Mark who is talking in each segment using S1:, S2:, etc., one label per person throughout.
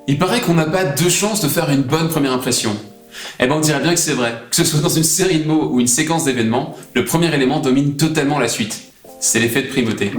S1: Il paraît qu'on n'a pas deux chances de faire une bonne première impression. Eh ben on dirait bien que c'est vrai. Que ce soit dans une série de mots ou une séquence d'événements, le premier élément domine totalement la suite. C'est l'effet de primauté.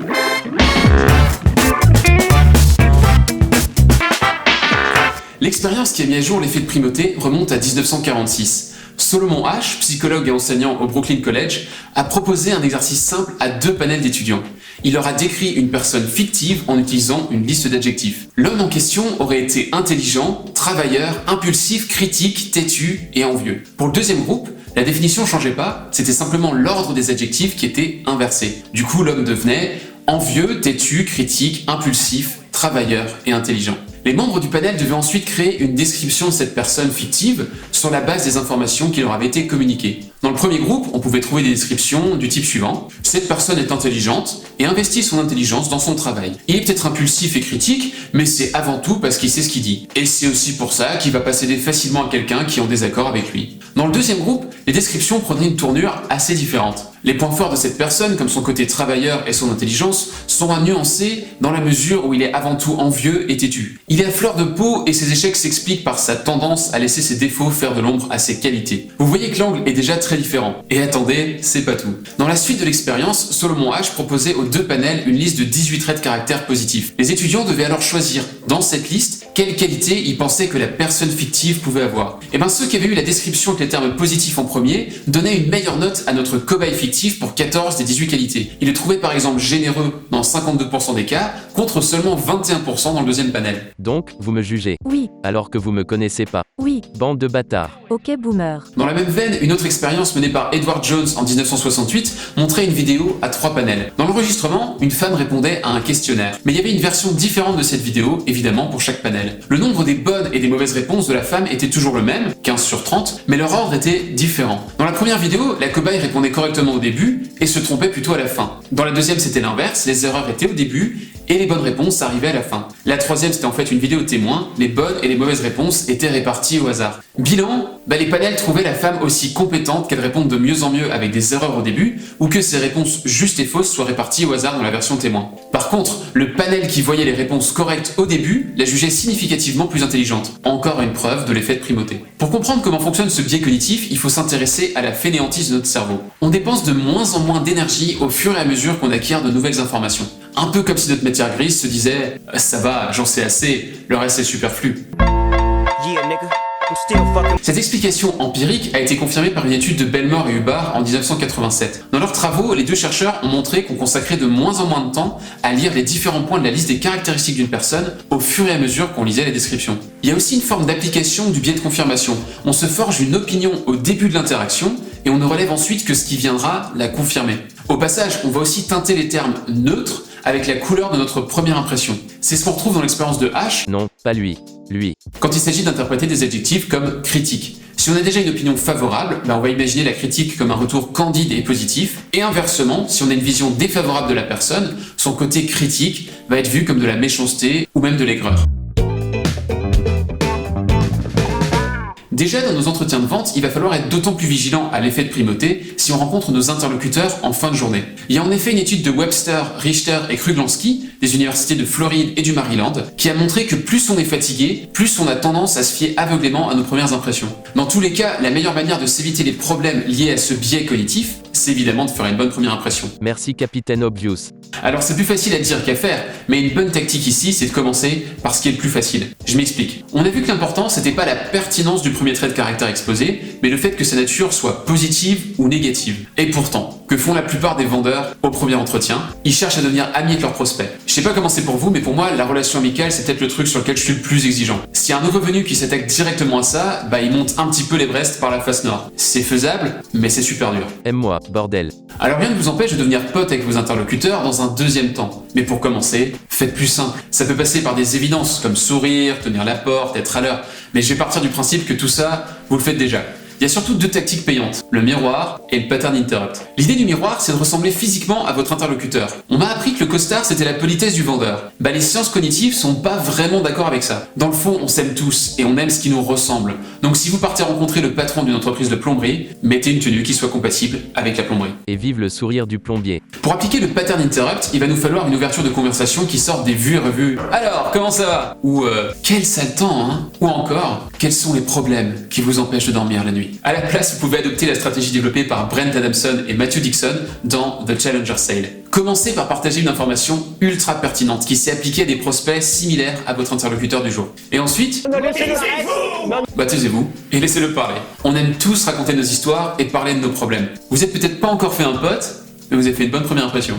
S1: L'expérience qui a mis à jour l'effet de primauté remonte à 1946. Solomon Asch, psychologue et enseignant au Brooklyn College, a proposé un exercice simple à deux panels d'étudiants. Il leur a décrit une personne fictive en utilisant une liste d'adjectifs. L'homme en question aurait été intelligent, travailleur, impulsif, critique, têtu et envieux. Pour le deuxième groupe, la définition ne changeait pas, c'était simplement l'ordre des adjectifs qui était inversé. Du coup, l'homme devenait envieux, têtu, critique, impulsif, travailleur et intelligent. Les membres du panel devaient ensuite créer une description de cette personne fictive sur la base des informations qui leur avaient été communiquées. Dans le premier groupe, on pouvait trouver des descriptions du type suivant. Cette personne est intelligente et investit son intelligence dans son travail. Il est peut-être impulsif et critique, mais c'est avant tout parce qu'il sait ce qu'il dit. Et c'est aussi pour ça qu'il va pas céder facilement à quelqu'un qui est en désaccord avec lui. Dans le deuxième groupe, les descriptions prenaient une tournure assez différente. Les points forts de cette personne, comme son côté travailleur et son intelligence, sont à nuancer dans la mesure où il est avant tout envieux et têtu. Il est à fleur de peau et ses échecs s'expliquent par sa tendance à laisser ses défauts faire de l'ombre à ses qualités. Vous voyez que l'angle est déjà très différent. Et attendez, c'est pas tout. Dans la suite de l'expérience, Solomon Asch proposait aux deux panels une liste de 18 traits de caractère positifs. Les étudiants devaient alors choisir, dans cette liste, quelles qualités ils pensaient que la personne fictive pouvait avoir. Et bien ceux qui avaient eu la description avec les termes positifs en premier donnaient une meilleure note à notre cobaye fictif pour 14 des 18 qualités. Il le trouvait par exemple généreux dans 52% des cas, contre seulement 21% dans le deuxième panel.
S2: Donc, vous me jugez.
S3: Oui,
S2: Alors que vous me connaissez pas.
S3: oui,
S2: Bande de bâtards.
S3: ok boomer.
S1: Dans la même veine, une autre expérience menée par Edward Jones en 1968 montrait une vidéo à 3 panels. Dans l'enregistrement, une femme répondait à un questionnaire. Mais il y avait une version différente de cette vidéo, évidemment pour chaque panel. Le nombre des bonnes et des mauvaises réponses de la femme était toujours le même, 15 sur 30, mais leur ordre était différent. Dans la première vidéo, la cobaye répondait correctement au début et se trompait plutôt à la fin. Dans la deuxième, c'était l'inverse, les erreurs étaient au début et les bonnes réponses arrivaient à la fin. La troisième, c'était en fait une vidéo témoin, les bonnes et les mauvaises réponses étaient réparties au hasard. Bilan, les panels trouvaient la femme aussi compétente qu'elle réponde de mieux en mieux avec des erreurs au début, ou que ses réponses justes et fausses soient réparties au hasard dans la version témoin. Par contre, le panel qui voyait les réponses correctes au début la jugeait significativement plus intelligente. Encore une preuve de l'effet de primauté. Pour comprendre comment fonctionne ce biais cognitif, il faut s'intéresser à la fainéantise de notre cerveau. On dépense de moins en moins d'énergie au fur et à mesure qu'on acquiert de nouvelles informations. Un peu comme si notre matière grise se disait « ça va, j'en sais assez, le reste est superflu ». Cette explication empirique a été confirmée par une étude de Belmore et Hubbard en 1987. Dans leurs travaux, les deux chercheurs ont montré qu'on consacrait de moins en moins de temps à lire les différents points de la liste des caractéristiques d'une personne au fur et à mesure qu'on lisait les descriptions. Il y a aussi une forme d'application du biais de confirmation. On se forge une opinion au début de l'interaction et on ne relève ensuite que ce qui viendra la confirmer. Au passage, on va aussi teinter les termes neutres avec la couleur de notre première impression. C'est ce qu'on retrouve dans l'expérience de Asch.
S2: Non, pas lui. Lui.
S1: Quand il s'agit d'interpréter des adjectifs comme critique. Si on a déjà une opinion favorable, on va imaginer la critique comme un retour candide et positif, et inversement, si on a une vision défavorable de la personne, son côté critique va être vu comme de la méchanceté ou même de l'aigreur. Déjà, dans nos entretiens de vente, il va falloir être d'autant plus vigilant à l'effet de primauté si on rencontre nos interlocuteurs en fin de journée. Il y a en effet une étude de Webster, Richter et Kruglanski, des universités de Floride et du Maryland, qui a montré que plus on est fatigué, plus on a tendance à se fier aveuglément à nos premières impressions. Dans tous les cas, la meilleure manière de s'éviter les problèmes liés à ce biais cognitif, c'est évidemment de faire une bonne première impression.
S2: Merci Capitaine Obvious.
S1: Alors c'est plus facile à dire qu'à faire, mais une bonne tactique ici, c'est de commencer par ce qui est le plus facile. Je m'explique. On a vu que l'important, c'était pas la pertinence du premier trait de caractère exposé, mais le fait que sa nature soit positive ou négative. Et pourtant, que font la plupart des vendeurs au premier entretien? Ils cherchent à devenir amis avec leurs prospects. Je sais pas comment c'est pour vous, mais pour moi, la relation amicale, c'est peut-être le truc sur lequel je suis le plus exigeant. S'il y a un nouveau venu qui s'attaque directement à ça, il monte un petit peu l'Everest par la face nord. C'est faisable, mais c'est super dur.
S2: Aime-moi, bordel.
S1: Alors rien ne vous empêche de devenir pote avec vos interlocuteurs dans un deuxième temps. Mais pour commencer, faites plus simple. Ça peut passer par des évidences comme sourire, tenir la porte, être à l'heure. Mais je vais partir du principe que tout ça, vous le faites déjà. Il y a surtout deux tactiques payantes, le miroir et le pattern interrupt. L'idée du miroir, c'est de ressembler physiquement à votre interlocuteur. On m'a appris que le costard, c'était la politesse du vendeur. Les sciences cognitives sont pas vraiment d'accord avec ça. Dans le fond, on s'aime tous et on aime ce qui nous ressemble. Donc si vous partez rencontrer le patron d'une entreprise de plomberie, mettez une tenue qui soit compatible avec la plomberie.
S2: Et vive le sourire du plombier.
S1: Pour appliquer le pattern interrupt, il va nous falloir une ouverture de conversation qui sorte des vues et revues. Alors, comment ça va? Ou quel sale temps, hein? Ou encore, quels sont les problèmes qui vous empêchent de dormir la nuit? À la place, vous pouvez adopter la stratégie développée par Brent Adamson et Matthew Dixon dans The Challenger Sale. Commencez par partager une information ultra pertinente qui s'est appliquée à des prospects similaires à votre interlocuteur du jour. Et ensuite, taisez-vous et laissez-le parler. On aime tous raconter nos histoires et parler de nos problèmes. Vous êtes peut-être pas encore fait un pote, mais vous avez fait une bonne première impression.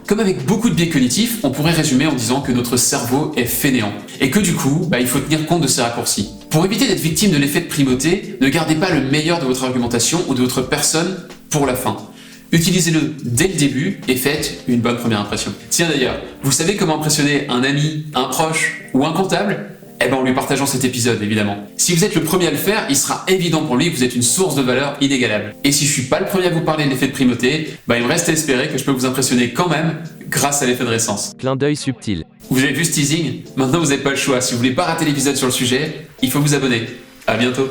S1: Comme avec beaucoup de biais cognitifs, on pourrait résumer en disant que notre cerveau est fainéant et que du coup, il faut tenir compte de ces raccourcis. Pour éviter d'être victime de l'effet de primauté, ne gardez pas le meilleur de votre argumentation ou de votre personne pour la fin. Utilisez-le dès le début et faites une bonne première impression. Tiens d'ailleurs, vous savez comment impressionner un ami, un proche ou un comptable ? En lui partageant cet épisode, évidemment. Si vous êtes le premier à le faire, il sera évident pour lui que vous êtes une source de valeur inégalable. Et si je suis pas le premier à vous parler de l'effet de primauté, il me reste à espérer que je peux vous impressionner quand même grâce à l'effet de récence.
S2: Clin d'œil subtil.
S1: Vous avez vu ce teasing ? Maintenant vous n'avez pas le choix. Si vous voulez pas rater l'épisode sur le sujet, il faut vous abonner. À bientôt.